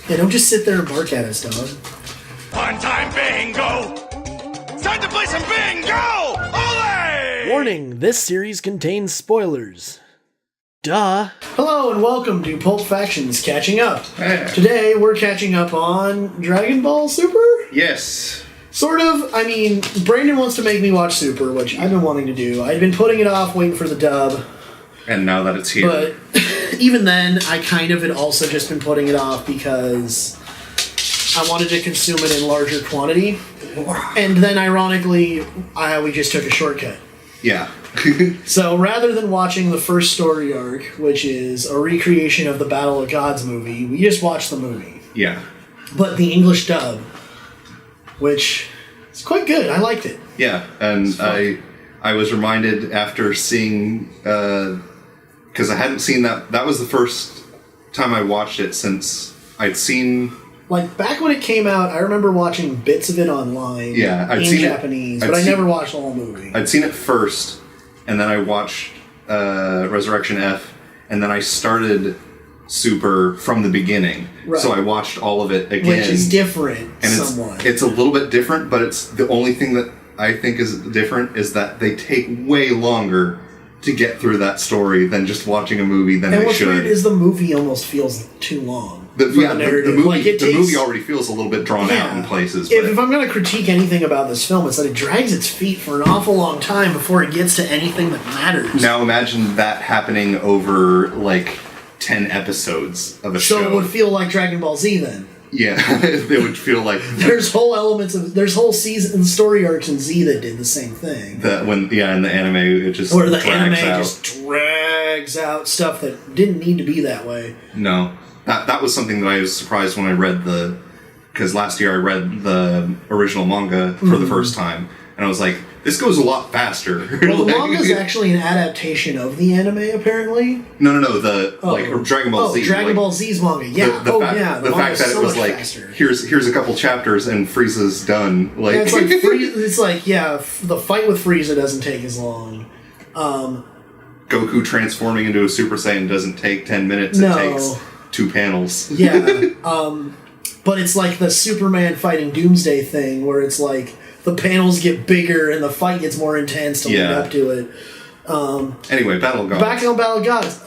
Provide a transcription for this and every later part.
Yeah, don't just sit there and bark at us, dog. One time bingo! It's time to play some bingo! Ole! Warning, this series contains spoilers. Duh. Hello and welcome to Pulp Factions Catching Up. Hey. Today we're catching up on Dragon Ball Super? Yes. Sort of. I mean, Brandon wants to make me watch Super, which I've been wanting to do. I'd been putting it off, waiting for the dub. And now that it's here. But even then, I kind of had also just been putting it off because I wanted to consume it in larger quantity. And then, ironically, we just took a shortcut. Yeah. So rather than watching the first story arc, which is a recreation of the Battle of Gods movie, we just watched the movie. Yeah. But the English dub, which is quite good. I liked it. Yeah, and I was reminded after seeing, because I hadn't seen that. That was the first time I watched it since I'd seen. Like, back when it came out, I remember watching bits of it online. Yeah, I'd in seen Japanese, but I never watched the whole movie. I'd seen it first, and then I watched Resurrection F, and then I started Super from the beginning. Right. So I watched all of it again. Which is different, and somewhat. It's a little bit different, but it's the only thing that I think is different is that they take way longer to get through that story than just watching a movie than and they what's should. weird is the movie almost feels too long. The movie already feels a little bit drawn out in places. But If I'm going to critique anything about this film, it's that it drags its feet for an awful long time before it gets to anything that matters. Now imagine that happening over, like, 10 episodes of a show. So it would feel like Dragon Ball Z then. Yeah, it would feel like... There's whole season story arcs in Z that did the same thing. In the anime, it just Where the drags anime out. just drags out stuff that didn't need to be that way. No. That was something that I was surprised when I read because last year I read the original manga for the first time, and I was like, this goes a lot faster. Well, the manga is actually an adaptation of the anime, apparently. No, Dragon Ball Z. Dragon Ball Z's manga, yeah. The fact that so it was like, faster. here's a couple chapters and Frieza's done. Like, yeah, it's like the fight with Frieza doesn't take as long. Goku transforming into a Super Saiyan doesn't take 10 minutes. No. It takes 2 panels. Yeah. But it's like the Superman fighting Doomsday thing, where it's like the panels get bigger and the fight gets more intense to lead up to it. Anyway, Battle of Gods. Back on Battle of Gods.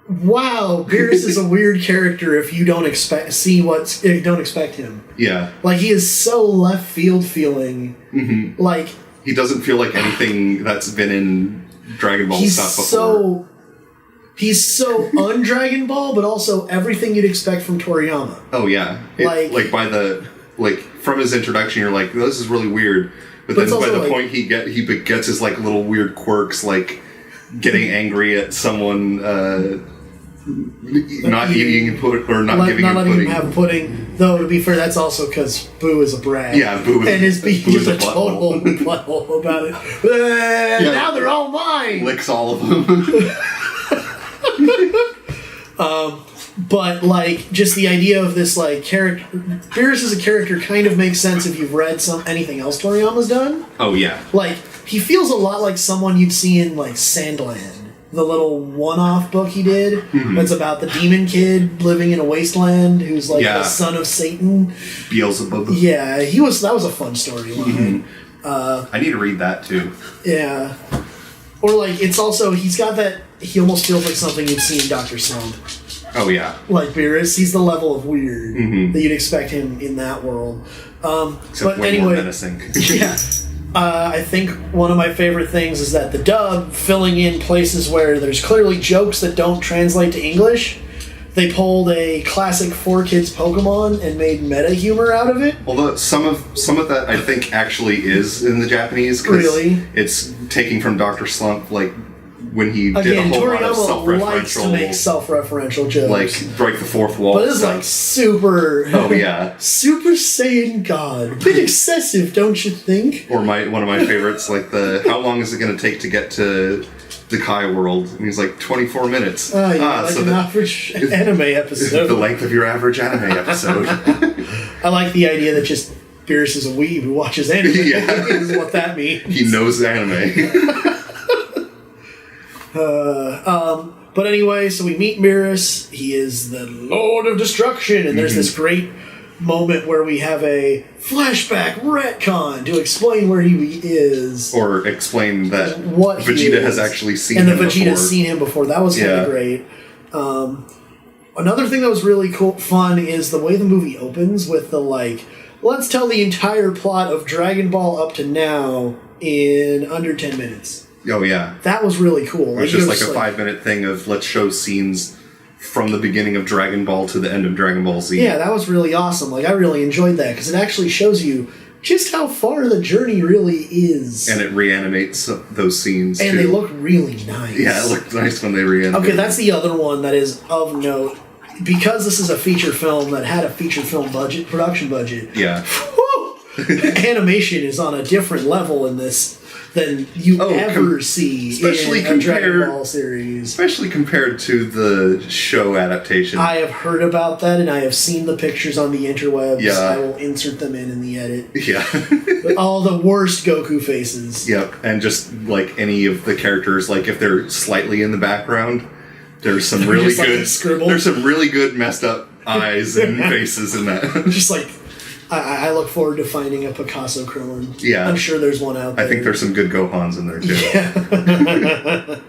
Wow, Beerus is a weird character if you don't expect him. Yeah. Like, he is so left field feeling. Mm-hmm. Like, he doesn't feel like anything that's been in Dragon Ball stuff before. He's so un-Dragon Ball, but also everything you'd expect from Toriyama. Oh yeah, from his introduction, you're like, this is really weird. But then by the point he gets his like little weird quirks, like getting angry at someone not eating pudding or not giving him pudding. Letting him have pudding. Though to be fair, that's also because Boo is a brat. Yeah, Boo is he's a total butthole about it. Now they're all mine. Licks all of them. But like, just the idea of this like character, Beerus as a character kind of makes sense if you've read anything else Toriyama's done. Oh yeah, like he feels a lot like someone you'd see in like Sandland, the little one-off book he did. Mm-hmm. That's about the demon kid living in a wasteland who's like the son of Satan. Beelzebub. Yeah, that was a fun storyline. Mm-hmm. I need to read that too. Yeah, or like it's also he's got that. He almost feels like something you'd see in Dr. Slump. Oh, yeah. Like Beerus, he's the level of weird that you'd expect him in that world. Except way more menacing. Yeah. I think one of my favorite things is that the dub, filling in places where there's clearly jokes that don't translate to English, they pulled a classic 4Kids Pokemon and made meta humor out of it. Although some of that I think actually is in the Japanese. Really? It's taking from Dr. Slump, like, when he did a whole lot of self-referential... likes to make self-referential jokes. Like, break the fourth wall. But it's like super... Oh, yeah. Super Saiyan God. A bit excessive, don't you think? Or one of my favorites, like how long is it going to take to get to the Kai world? And he's like, 24 minutes. Oh, yeah, like an average anime episode. The length of your average anime episode. I like the idea that just Beerus is a weeb who watches anime. Yeah. Is what that means. He knows anime. But anyway, so we meet Beerus. He is the Lord of Destruction, and there's this great moment where we have a flashback retcon to explain where he is. Or explain that what Vegeta has actually seen him him before. And the Vegeta's before. seen him before. That was kind of great. Another thing that was really fun is the way the movie opens with the, like, let's tell the entire plot of Dragon Ball up to now in under 10 minutes. Oh, yeah. That was really cool. It was just like a 5-minute thing of let's show scenes from the beginning of Dragon Ball to the end of Dragon Ball Z. Yeah, that was really awesome. Like, I really enjoyed that because it actually shows you just how far the journey really is. And it reanimates those scenes, and too. they look really nice. Yeah, it looked nice when they reanimated. Okay, that's the other one that is of note. Because this is a feature film that had a feature film production budget. Yeah. Animation is on a different level in this than you ever see especially in a Dragon Ball series. Especially compared to the show adaptation. I have heard about that, and I have seen the pictures on the interwebs. Yeah. I will insert them in the edit. Yeah. All the worst Goku faces. Yep, and just like any of the characters, like if they're slightly in the background, there's some really good scribble. There's some really good messed up eyes and faces in that. Just like I look forward to finding a Picasso Krillin. Yeah. I'm sure there's one out there. I think there's some good Gohans in there too. Yeah.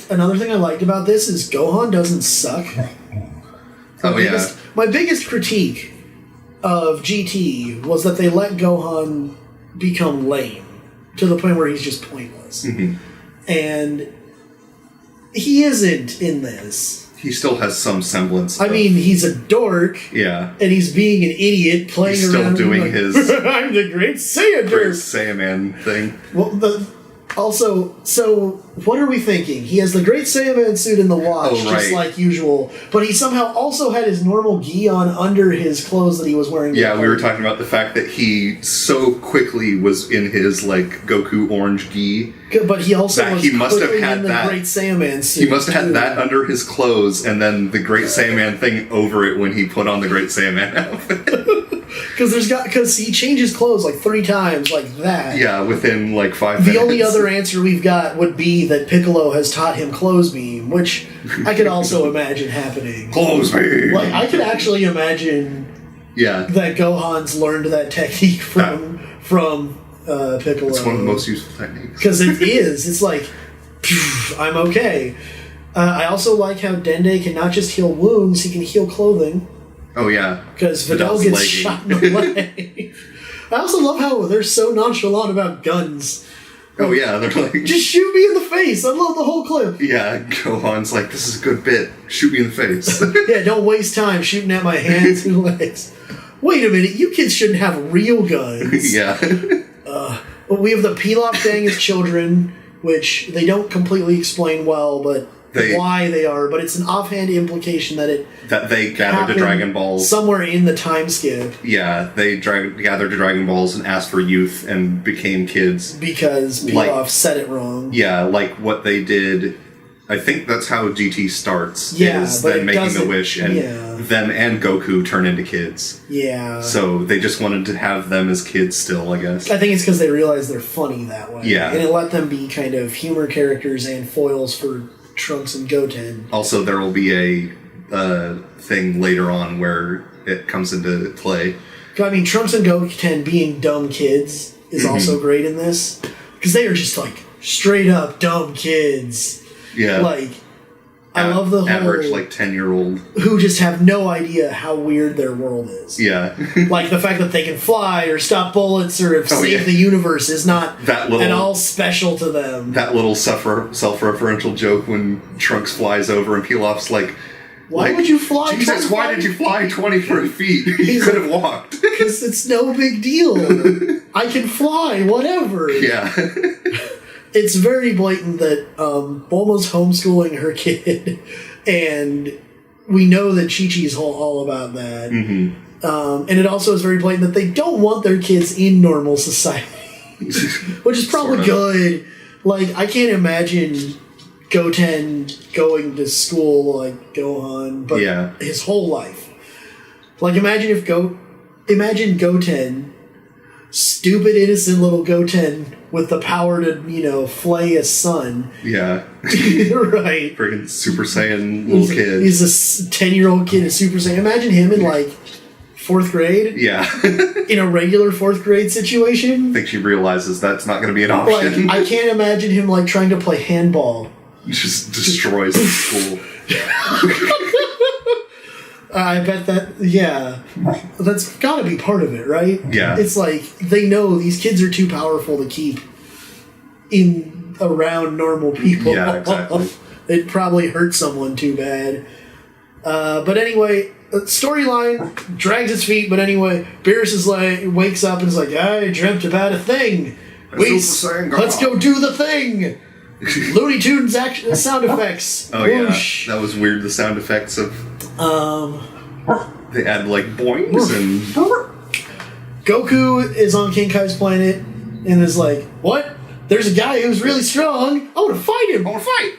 Another thing I liked about this is Gohan doesn't suck. My biggest critique of GT was that they let Gohan become lame to the point where he's just pointless. Mm-hmm. And he isn't in this. He still has some semblance. I mean, he's a dork. Yeah. And he's being an idiot playing He's still around. doing like, his I'm the Great Saiyan. Great Saiyaman thing. Well, so what are we thinking? He has the Great Saiyaman suit in the watch, just like usual, but he somehow also had his normal gi on under his clothes that he was wearing. Yeah, we were talking about the fact that he so quickly was in his like Goku orange gi. But he also was he must have quickly had in the that Great Saiyaman suit. He must have had that under his clothes, and then the Great Saiyaman thing over it when he put on the Great Saiyaman outfit. Because he changes clothes like 3 times, like that. Yeah, within like 5 minutes. The only other answer we've got would be that Piccolo has taught him clothes beam, which I could also imagine happening. Clothes beam. Like I could actually imagine. Yeah. That Gohan's learned that technique from Piccolo. It's one of the most useful techniques. Because it is. It's like, I'm okay. I also like how Dende can not just heal wounds, he can heal clothing. Oh, yeah. Because Videl gets shot in the leg. I also love how they're so nonchalant about guns. Oh, yeah. They're like... Just shoot me in the face. I love the whole clip. Yeah, Gohan's like, this is a good bit. Shoot me in the face. Yeah, don't waste time shooting at my hands and legs. Wait a minute, you kids shouldn't have real guns. Yeah. But we have the Pilaf Gang as children, which they don't completely explain well, but why they are. But it's an offhand implication that they gathered the Dragon Balls somewhere in the time skip. Yeah, they gathered the Dragon Balls and asked for youth and became kids because Pilaf said it wrong. Yeah, like what they did. I think that's how GT starts. Yeah, is but them making the wish, and them and Goku turn into kids. Yeah. So they just wanted to have them as kids still, I guess. I think it's because they realized they're funny that way. Yeah. And it let them be kind of humor characters and foils for Trunks and Goten. Also, there will be a thing later on where it comes into play. I mean, Trunks and Goten being dumb kids is also great in this. Because they are just like straight up dumb kids. Yeah. Like, I love the whole... Average, like, 10-year-old. Who just have no idea how weird their world is. Yeah. Like, the fact that they can fly or stop bullets or save the universe is not at all special to them. That little self-referential joke when Trunks flies over and Pilaf's like... Why would you fly? Jesus, why did you fly 24 feet? You could have walked. Because it's no big deal. I can fly, whatever. Yeah. It's very blatant that Bulma's homeschooling her kid, and we know that Chi-Chi's all about that. Mm-hmm. And it also is very blatant that they don't want their kids in normal society, which is probably good. Like, I can't imagine Goten going to school like Gohan, but his whole life. Like, imagine Goten, stupid innocent little Goten, with the power to, flay a sun. Yeah. Right. Friggin' Super Saiyan little kid. He's a 10-year-old kid in Super Saiyan. Imagine him in, like, 4th grade. Yeah. In a regular 4th grade situation. I think she realizes that's not going to be an option. Like, I can't imagine him, like, trying to play handball. He just destroys the school. I bet that's gotta be part of it, right? Yeah. It's like, they know these kids are too powerful to keep around normal people. Yeah, exactly. It probably hurt someone too bad. But anyway, storyline drags its feet, but anyway, Beerus wakes up and is like, I dreamt about a thing. Let's go do the thing! Looney Tunes sound effects. Oh, Whoosh. yeah. That was weird, the sound effects of... They add, like, boings and... Goku is on King Kai's planet and is like, what? There's a guy who's really strong. I want to fight him. I want to fight!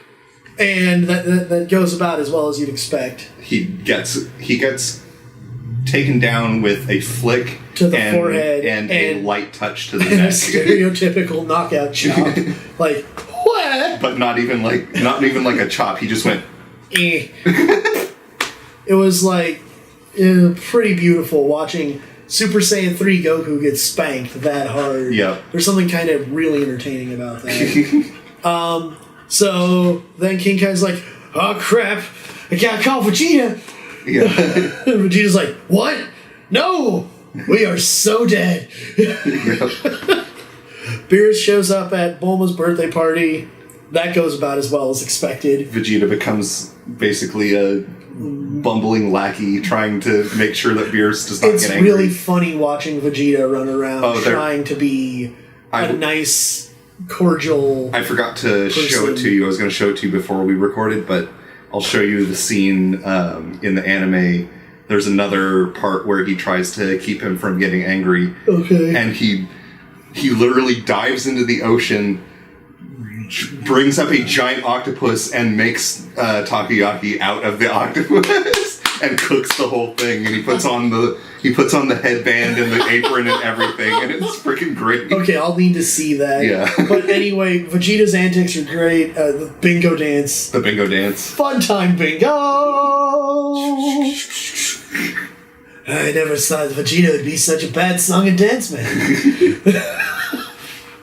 And that goes about as well as you'd expect. He gets taken down with a flick to the forehead and a light touch to the and neck. A stereotypical knockout chop. Like, what? But not even like a chop. He just went. Eh. It was like pretty beautiful watching Super Saiyan 3 Goku get spanked that hard. Yeah. There's something kind of really entertaining about that. So then King Kai's like, oh crap, I gotta call Vegeta. Yeah. Vegeta's like, what? No! We are so dead. Beerus shows up at Bulma's birthday party. That goes about as well as expected. Vegeta becomes basically a bumbling lackey trying to make sure that Beerus does not get angry. It's really funny watching Vegeta run around trying to be a nice, cordial I forgot to show it to you. I was going to show it to you before we recorded, but I'll show you the scene in the anime. There's another part where he tries to keep him from getting angry. Okay. And he literally dives into the ocean, brings up a giant octopus, and makes takoyaki out of the octopus and cooks the whole thing. And he puts on the headband and the apron and everything, and it's freaking great. Okay, I'll need to see that. Yeah. But anyway, Vegeta's antics are great. The bingo dance. The bingo dance. Fun time bingo! I never thought Vegeta would be such a bad song and dance man.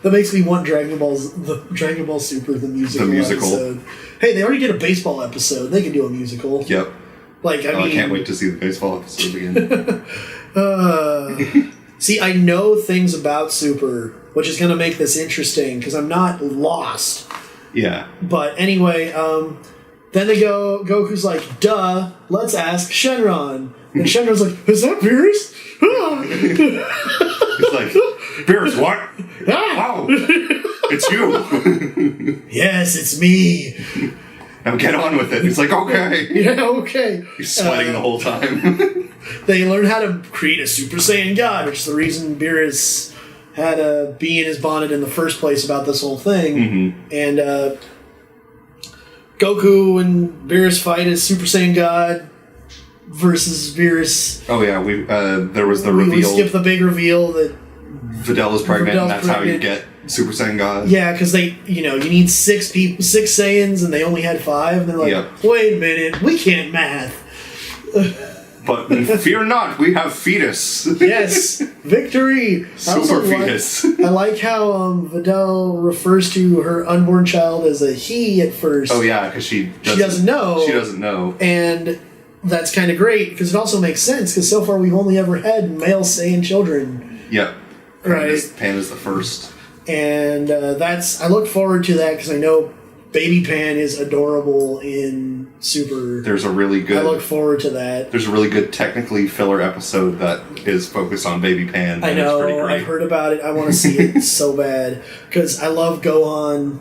That makes me want Dragon Ball Super, the musical episode. Hey, they already did a baseball episode. They can do a musical. Yep. Like, I can't wait to see the baseball episode again. See, I know things about Super, which is going to make this interesting, because I'm not lost. Yeah. But anyway, then Goku's like, duh, let's ask Shenron. And Shenron's like, is that Beerus? It's like, Beerus, what? Wow, it's you. Yes, it's me. Now get on with it. He's like, okay. Yeah, okay. He's sweating the whole time. They learn how to create a Super Saiyan God, which is the reason Beerus had a bee in his bonnet in the first place about this whole thing. Mm-hmm. And Goku and Beerus fight as Super Saiyan God versus Beerus. Oh yeah, there was the reveal. We skipped the big reveal that Videl is pregnant, and that's how you get Super Saiyan God. Yeah, because you need 6 Saiyans, and they only had 5, and they're like, wait a minute, we can't math. But fear not, we have fetus. Yes, victory. Super fetus. I like how Videl refers to her unborn child as a he at first. Oh yeah, because she doesn't know. She doesn't know, and that's kind of great because it also makes sense because so far we've only ever had male Saiyan children. Yep. Right. Pan is the first. And I look forward to that because I know Baby Pan is adorable in Super. There's a really good... I look forward to that. There's a really good technically filler episode that is focused on Baby Pan. I know, I've heard about it. I want to see it so bad because I love Gohan.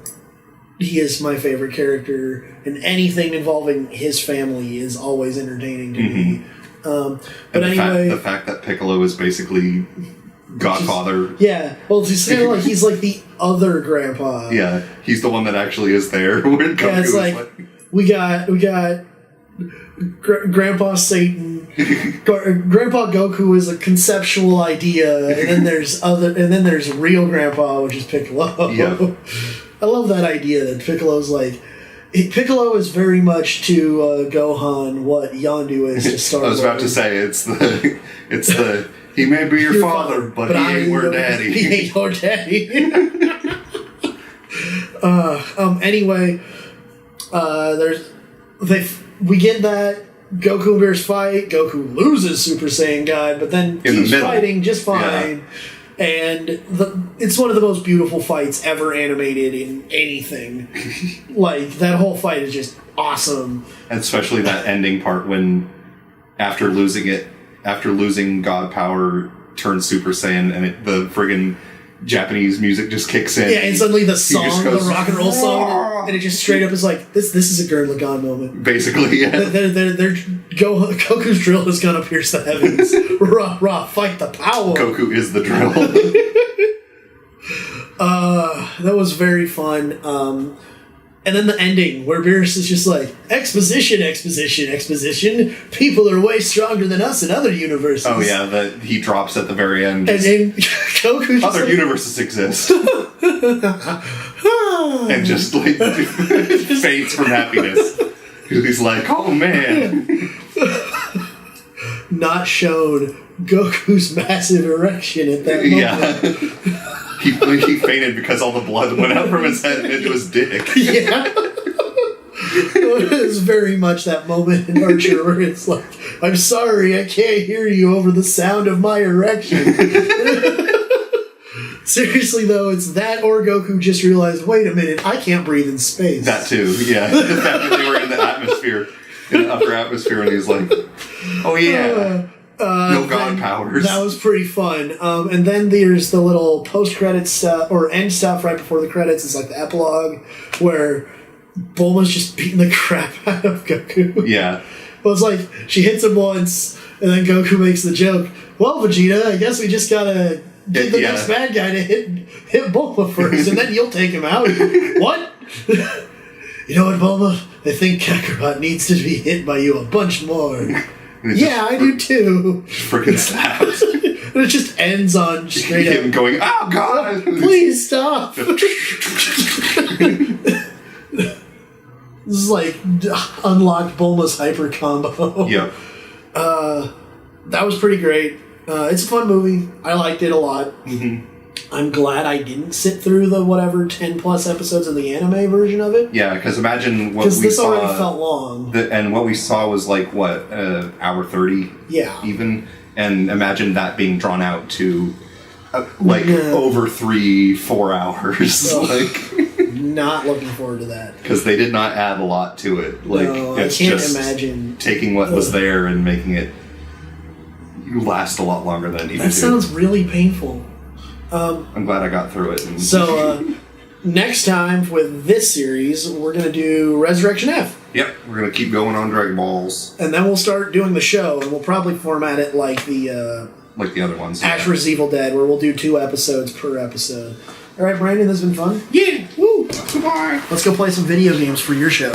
He is my favorite character, and anything involving his family is always entertaining to me. But anyway... The fact that Piccolo is basically... Godfather. Yeah, well, it's kind of like he's like the other grandpa. Yeah, he's the one that actually is there when Goku it's like we got Grandpa Satan, Grandpa Goku is a conceptual idea, and then there's real Grandpa, which is Piccolo. Yeah. I love that idea that Piccolo's like. Piccolo is very much to Gohan what Yondu is to Star Wars. I was about to say it's the he may be your father, but he ain't your daddy. He ain't your daddy. Anyway, we get that Goku and Beerus fight. Goku loses Super Saiyan God, but then keeps fighting just fine. Yeah. And it's one of the most beautiful fights ever animated in anything. Like, that whole fight is just awesome. And especially that ending part when, after losing God Power, turns Super Saiyan, and the friggin' Japanese music just kicks in. Yeah, and suddenly the song, the rock and roll song, and it just straight up is like, this is a Gurren Lagann moment. Basically, yeah. Goku's drill is gonna pierce the heavens. Rah, fight the power. Goku is the drill. That was very fun. And then the ending, where Beerus is just like, exposition. People are way stronger than us in other universes. Oh yeah, that he drops at the very end. And then Goku other universes exist. And just like fades from happiness. He's like, oh man. Not shown Goku's massive erection at that moment. Yeah. He fainted because all the blood went out from his head and into his dick. Yeah. It was very much that moment in Archer where it's like, I'm sorry, I can't hear you over the sound of my erection. Seriously, though, it's that or Goku just realized, wait a minute, I can't breathe in space. That too, yeah. The fact that they were in the atmosphere, in the upper atmosphere, and he's like, oh yeah. No God powers. That was pretty fun. And then there's the little post-credits stuff, or end stuff right before the credits. It's like the epilogue, where Bulma's just beating the crap out of Goku. Yeah. Well, it's like, she hits him once, and then Goku makes the joke, well, Vegeta, I guess we just gotta get the next bad guy to hit Bulma first, and then you'll take him out. What? You know what, Bulma? I think Kakarot needs to be hit by you a bunch more. Yeah, I do too. Freaking snaps. And it just ends on straight up. Him going, oh god! Please stop! This is like unlocked Bulma's hyper combo. Yep. That was pretty great. It's a fun movie. I liked it a lot. Mm-hmm. I'm glad I didn't sit through the 10 plus episodes of the anime version of it. Yeah, because imagine what we saw. Because this already felt long. And what we saw was like, what, hour 30? Yeah. Even? And imagine that being drawn out to, over 3-4 hours. Not looking forward to that. Because they did not add a lot to it. No, it's I can't just imagine. Taking what was there and making it last a lot longer than it needed to. That sounds really painful. I'm glad I got through it. So, next time with this series, we're going to do Resurrection F. Yep, we're going to keep going on Dragon Balls. And then we'll start doing the show, and we'll probably format it like the other ones. Ash vs. Evil Dead, where we'll do 2 episodes per episode. All right, Brandon, this has been fun. Yeah. Woo! Goodbye. Let's go play some video games for your show.